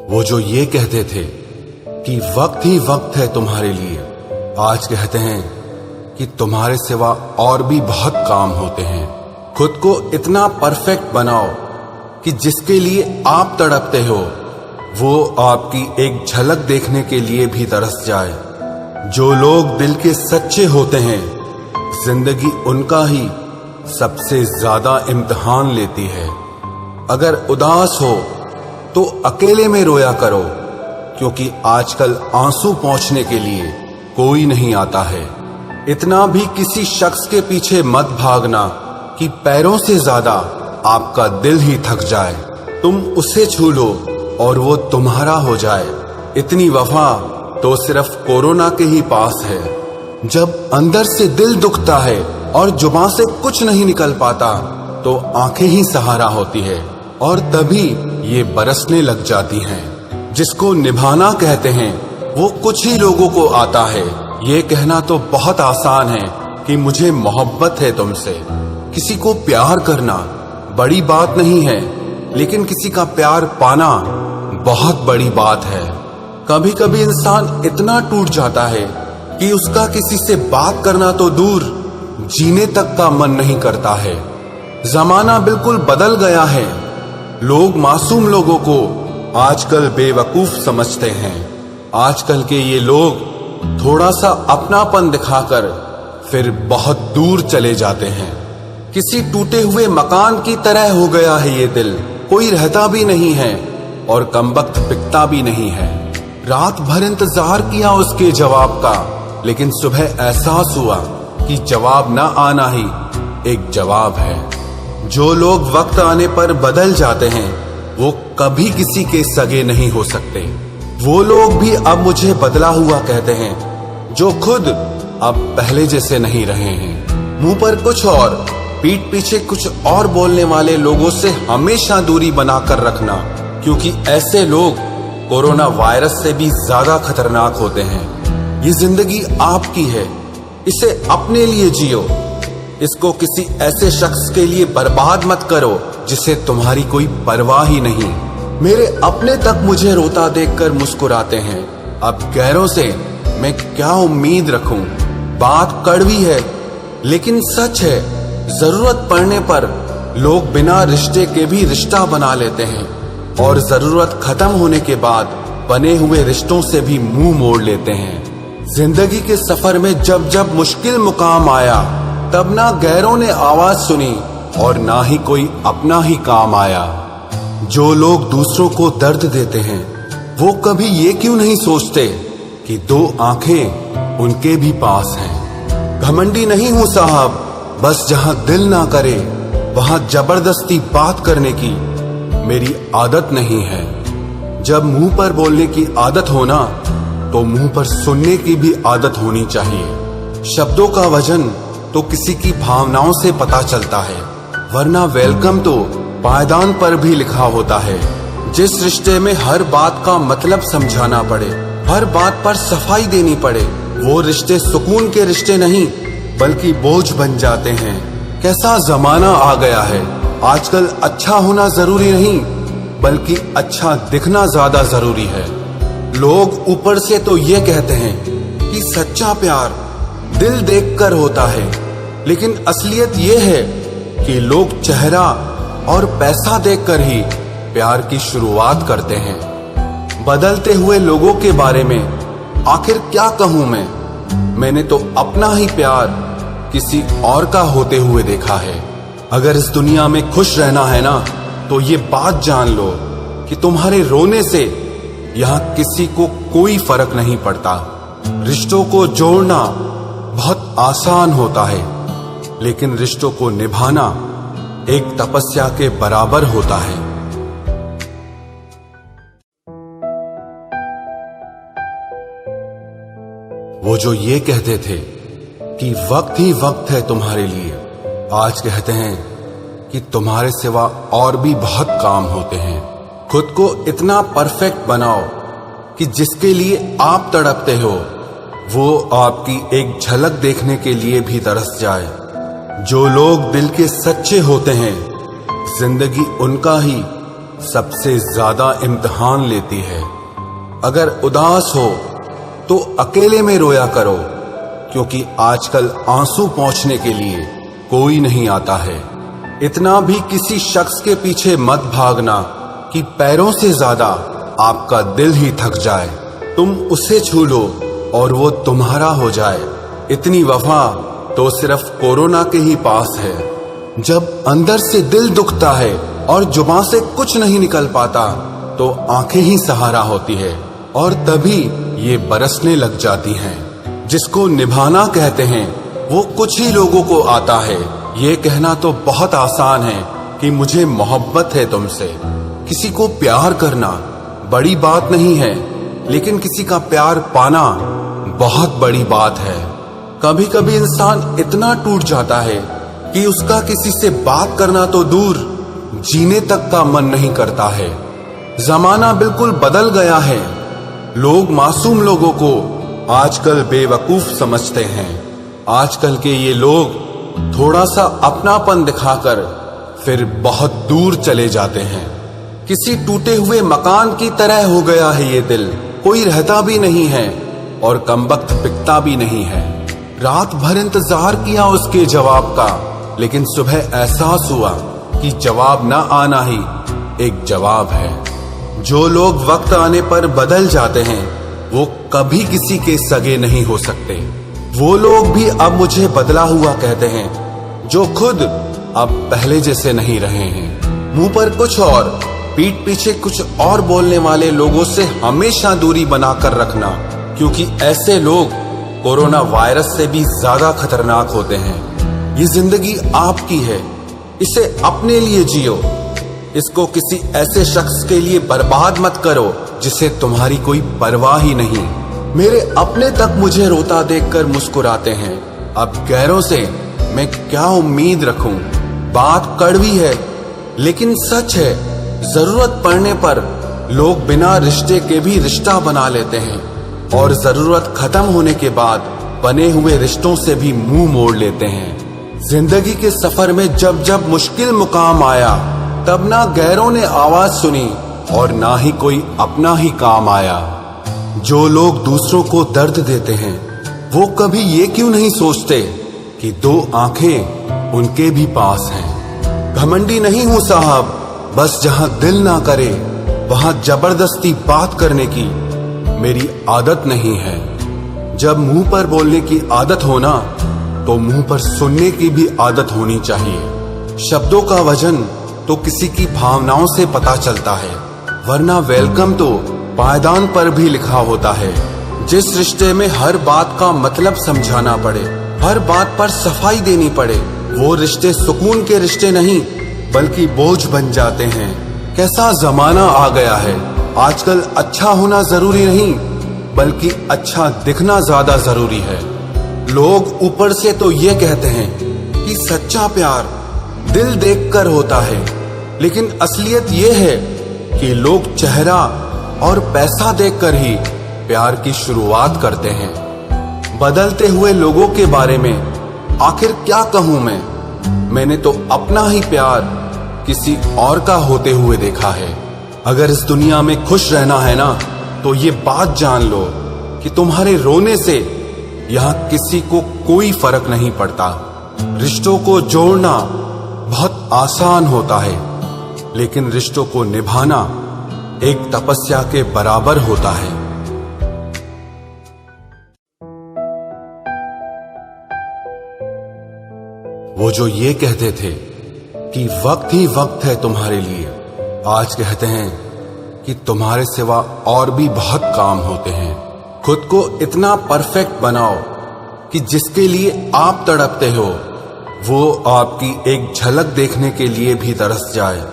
वो जो ये कहते थे कि वक्त ही वक्त है तुम्हारे लिए, आज कहते हैं कि तुम्हारे सिवा और भी बहुत काम होते हैं। खुद को इतना परफेक्ट बनाओ कि जिसके लिए आप तड़पते हो वो आपकी एक झलक देखने के लिए भी तरस जाए। जो लोग दिल के सच्चे होते हैं, जिंदगी उनका ही सबसे ज्यादा इम्तिहान लेती है। अगर उदास हो तो अकेले में रोया करो, क्योंकि आजकल आंसू पोंछने के लिए कोई नहीं आता है। इतना भी किसी शख्स के पीछे मत भागना कि पैरों से ज्यादा आपका दिल ही थक जाए। तुम उसे छू लो और वो तुम्हारा हो जाए। इतनी वफा तो सिर्फ कोरोना के ही पास है। जब अंदर से दिल दुखता है और जुबान से कुछ नहीं निकल पाता तो आंखें ही सहारा होती है, और तभी ये बरसने लग जाती हैं। जिसको निभाना कहते हैं वो कुछ ही लोगों को आता है। ये कहना तो बहुत आसान है कि मुझे मोहब्बत है तुमसे। किसी को प्यार करना बड़ी बात नहीं है, लेकिन किसी का प्यार पाना बहुत बड़ी बात है। कभी कभी इंसान इतना टूट जाता है कि उसका किसी से बात करना तो दूर, जीने तक का मन नहीं करता है। जमाना बिल्कुल बदल गया है। लोग मासूम लोगों को आजकल बेवकूफ समझते हैं। आजकल के ये लोग थोड़ा सा अपनापन दिखाकर फिर बहुत दूर चले जाते हैं। किसी टूटे हुए मकान की तरह हो गया है ये दिल। कोई रहता भी नहीं है और कमबख्त बिकता भी नहीं है। रात भर इंतजार किया उसके जवाब का, लेकिन सुबह एहसास हुआ कि जवाब न आना ही एक जवाब है। जो लोग वक्त आने पर बदल जाते हैं वो कभी किसी के सगे नहीं हो सकते। वो लोग भी अब मुझे बदला हुआ कहते हैं, जो खुद अब पहले जैसे नहीं रहे हैं। मुंह पर कुछ और पीठ पीछे कुछ और बोलने वाले लोगों से हमेशा दूरी बनाकर रखना, क्योंकि ऐसे लोग कोरोना वायरस से भी ज्यादा खतरनाक होते हैं। ये जिंदगी आपकी है, इसे अपने लिए जियो। इसको किसी ऐसे शख्स के लिए बर्बाद मत करो जिसे तुम्हारी कोई परवाह ही नहीं। मेरे अपने तक मुझे रोता देखकर मुस्कुराते हैं। अब गैरों से मैं क्या उम्मीद रखूं? बात कड़वी है लेकिन सच है। जरूरत पड़ने पर लोग बिना रिश्ते के भी रिश्ता बना लेते हैं, और जरूरत खत्म होने के बाद बने हुए रिश्तों से भी मुंह मोड़ लेते हैं। जिंदगी के सफर में जब जब मुश्किल मुकाम आया, तब ना गैरों ने आवाज सुनी और ना ही कोई अपना ही काम आया। जो लोग दूसरों को दर्द देते हैं वो कभी ये क्यों नहीं सोचते कि दो आंखें उनके भी पास हैं। घमंडी नहीं हूं साहब, बस जहां दिल ना करे वहां जबरदस्ती बात करने की मेरी आदत नहीं है। जब मुंह पर बोलने की आदत हो ना, तो मुंह पर सुनने की भी आदत होनी चाहिए। शब्दों का वजन तो किसी की भावनाओं से पता चलता है, वरना वेलकम तो पायदान पर भी लिखा होता है। जिस रिश्ते में हर बात का मतलब समझाना पड़े, हर बात पर सफाई देनी पड़े, वो रिश्ते सुकून के रिश्ते नहीं बल्कि बोझ बन जाते हैं। कैसा जमाना आ गया है। आजकल अच्छा होना जरूरी नहीं बल्कि अच्छा दिखना ज्यादा जरूरी है। लोग ऊपर से तो ये कहते हैं कि सच्चा प्यार दिल देखकर होता है, लेकिन असलियत ये है कि लोग चेहरा और पैसा देखकर ही प्यार की शुरुआत करते हैं। बदलते हुए लोगों के बारे में आखिर क्या कहूं मैं? मैंने तो अपना ही प्यार किसी और का होते हुए देखा है। अगर इस दुनिया में खुश रहना है ना, तो ये बात जान लो कि तुम्हारे रोने से यहाँ किसी को कोई फर्क नहीं पड़ता। रिश्तों को जोड़ना बहुत आसान होता है, लेकिन रिश्तों को निभाना एक तपस्या के बराबर होता है। वो जो ये कहते थे कि वक्त ही वक्त है तुम्हारे लिए, आज कहते हैं कि तुम्हारे सिवा और भी बहुत काम होते हैं। खुद को इतना परफेक्ट बनाओ कि जिसके लिए आप तड़पते हो वो आपकी एक झलक देखने के लिए भी तरस जाए। जो लोग दिल के सच्चे होते हैं, जिंदगी उनका ही सबसे ज्यादा इम्तिहान लेती है। अगर उदास हो तो अकेले में रोया करो, क्योंकि आजकल आंसू पोंछने के लिए कोई नहीं आता है। इतना भी किसी शख्स के पीछे मत भागना कि पैरों से ज्यादा आपका दिल ही थक जाए। तुम उसे छू लो और वो तुम्हारा हो जाए। इतनी वफा तो सिर्फ कोरोना के ही पास है। जब अंदर से दिल दुखता है और जुबान से कुछ नहीं निकल पाता तो आंखें ही सहारा होती है, और तभी ये बरसने लग जाती हैं। जिसको निभाना कहते हैं वो कुछ ही लोगों को आता है। ये कहना तो बहुत आसान है कि मुझे मोहब्बत है तुमसे। किसी को प्यार करना बड़ी बात नहीं है, लेकिन किसी का प्यार पाना बहुत बड़ी बात है। कभी कभी इंसान इतना टूट जाता है कि उसका किसी से बात करना तो दूर, जीने तक का मन नहीं करता है। जमाना बिल्कुल बदल गया है। लोग मासूम लोगों को आजकल बेवकूफ समझते हैं। आजकल के ये लोग थोड़ा सा अपनापन दिखाकर फिर बहुत दूर चले जाते हैं। किसी टूटे हुए मकान की तरह हो गया है ये दिल। कोई रहता भी नहीं है और कमबख्त बिकता भी नहीं है। रात भर इंतजार किया उसके जवाब का, लेकिन सुबह एहसास हुआ कि जवाब ना आना ही एक जवाब है। जो लोग वक्त आने पर बदल जाते हैं वो कभी किसी के सगे नहीं हो सकते। वो लोग भी अब मुझे बदला हुआ कहते हैं, जो खुद अब पहले जैसे नहीं रहे हैं। मुंह पर कुछ और पीठ पीछे कुछ और बोलने वाले लोगों से हमेशा दूरी बनाकर रखना, क्योंकि ऐसे लोग कोरोना वायरस से भी ज्यादा खतरनाक होते हैं। ये जिंदगी आपकी है, इसे अपने लिए जियो। इसको किसी ऐसे शख्स के लिए बर्बाद मत करो जिसे तुम्हारी कोई परवाह ही नहीं। मेरे अपने तक मुझे रोता देखकर मुस्कुराते हैं। अब गैरों से मैं क्या उम्मीद रखूं? बात कड़वी है लेकिन सच है। जरूरत पड़ने पर लोग बिना रिश्ते के भी रिश्ता बना लेते हैं, और जरूरत खत्म होने के बाद बने हुए रिश्तों से भी मुंह मोड़ लेते हैं। जिंदगी के सफर में जब जब मुश्किल मुकाम आया, तब ना गैरों ने आवाज सुनी और ना ही कोई अपना ही काम आया। जो लोग दूसरों को दर्द देते हैं वो कभी ये क्यों नहीं सोचते कि दो आंखें उनके भी पास हैं। घमंडी नहीं हूं साहब, बस जहां दिल ना करे वहां जबरदस्ती बात करने की मेरी आदत नहीं है। जब मुंह पर बोलने की आदत हो ना, तो मुंह पर सुनने की भी आदत होनी चाहिए। शब्दों का वजन तो किसी की भावनाओं से पता चलता है, वरना वेलकम तो पायदान पर भी लिखा होता है। जिस रिश्ते में हर बात का मतलब समझाना पड़े, हर बात पर सफाई देनी पड़े, वो रिश्ते सुकून के रिश्ते नहीं बल्कि बोझ बन जाते हैं। कैसा जमाना आ गया है। आजकल अच्छा होना जरूरी नहीं बल्कि अच्छा दिखना ज्यादा जरूरी है। लोग ऊपर से तो ये कहते हैं कि सच्चा प्यार दिल देखकर होता है, लेकिन असलियत ये है कि लोग चेहरा और पैसा देखकर ही प्यार की शुरुआत करते हैं। बदलते हुए लोगों के बारे में आखिर क्या कहूं मैं? मैंने तो अपना ही प्यार किसी और का होते हुए देखा है। अगर इस दुनिया में खुश रहना है ना, तो ये बात जान लो कि तुम्हारे रोने से यहाँ किसी को कोई फर्क नहीं पड़ता। रिश्तों को जोड़ना बहुत आसान होता है, लेकिन रिश्तों को निभाना एक तपस्या के बराबर होता है। वो जो ये कहते थे कि वक्त ही वक्त है तुम्हारे लिए, आज कहते हैं कि तुम्हारे सिवा और भी बहुत काम होते हैं। खुद को इतना परफेक्ट बनाओ कि जिसके लिए आप तड़पते हो वो आपकी एक झलक देखने के लिए भी तरस जाए।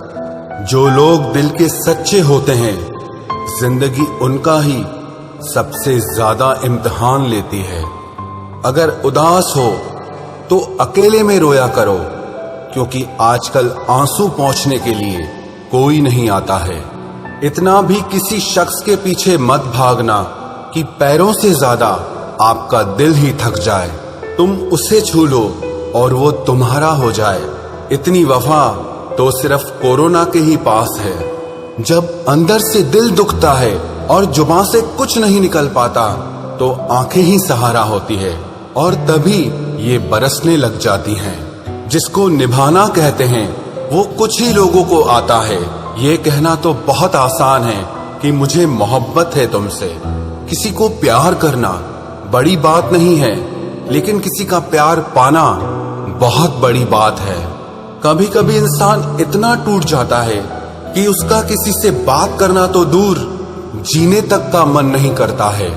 जो लोग दिल के सच्चे होते हैं, जिंदगी उनका ही सबसे ज्यादा इम्तिहान लेती है। अगर उदास हो तो अकेले में रोया करो, क्योंकि आजकल आंसू पोंछने के लिए कोई नहीं आता है। इतना भी किसी शख्स के पीछे मत भागना कि पैरों से ज्यादा आपका दिल ही थक जाए। तुम उसे छू लो और वो तुम्हारा हो जाए। इतनी वफा तो सिर्फ कोरोना के ही पास है। जब अंदर से दिल दुखता है और जुबान से कुछ नहीं निकल पाता तो आंखें ही सहारा होती है और तभी ये बरसने लग जाती हैं। जिसको निभाना कहते हैं वो कुछ ही लोगों को आता है। ये कहना तो बहुत आसान है कि मुझे मोहब्बत है तुमसे। किसी को प्यार करना बड़ी बात नहीं है, लेकिन किसी का प्यार पाना बहुत बड़ी बात है। कभी कभी इंसान इतना टूट जाता है कि उसका किसी से बात करना तो दूर, जीने तक का मन नहीं करता है।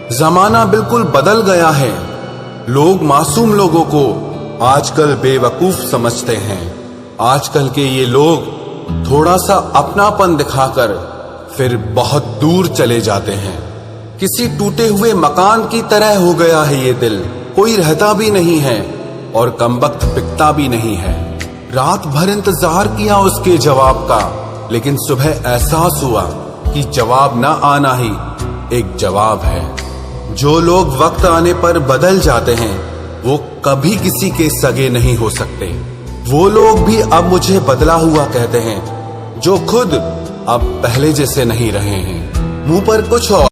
जमाना बिल्कुल बदल गया है। लोग मासूम लोगों को आजकल बेवकूफ समझते हैं। आजकल के ये लोग थोड़ा सा अपनापन दिखाकर फिर बहुत दूर चले जाते हैं। किसी टूटे हुए मकान की तरह हो गया है ये दिल। कोई रहता भी नहीं है और कमबख्त बिकता भी नहीं है। रात भर इंतजार किया उसके जवाब का, लेकिन सुबह एहसास हुआ कि जवाब ना आना ही एक जवाब है। जो लोग वक्त आने पर बदल जाते हैं वो कभी किसी के सगे नहीं हो सकते। वो लोग भी अब मुझे बदला हुआ कहते हैं जो खुद अब पहले जैसे नहीं रहे हैं। मुंह पर कुछ और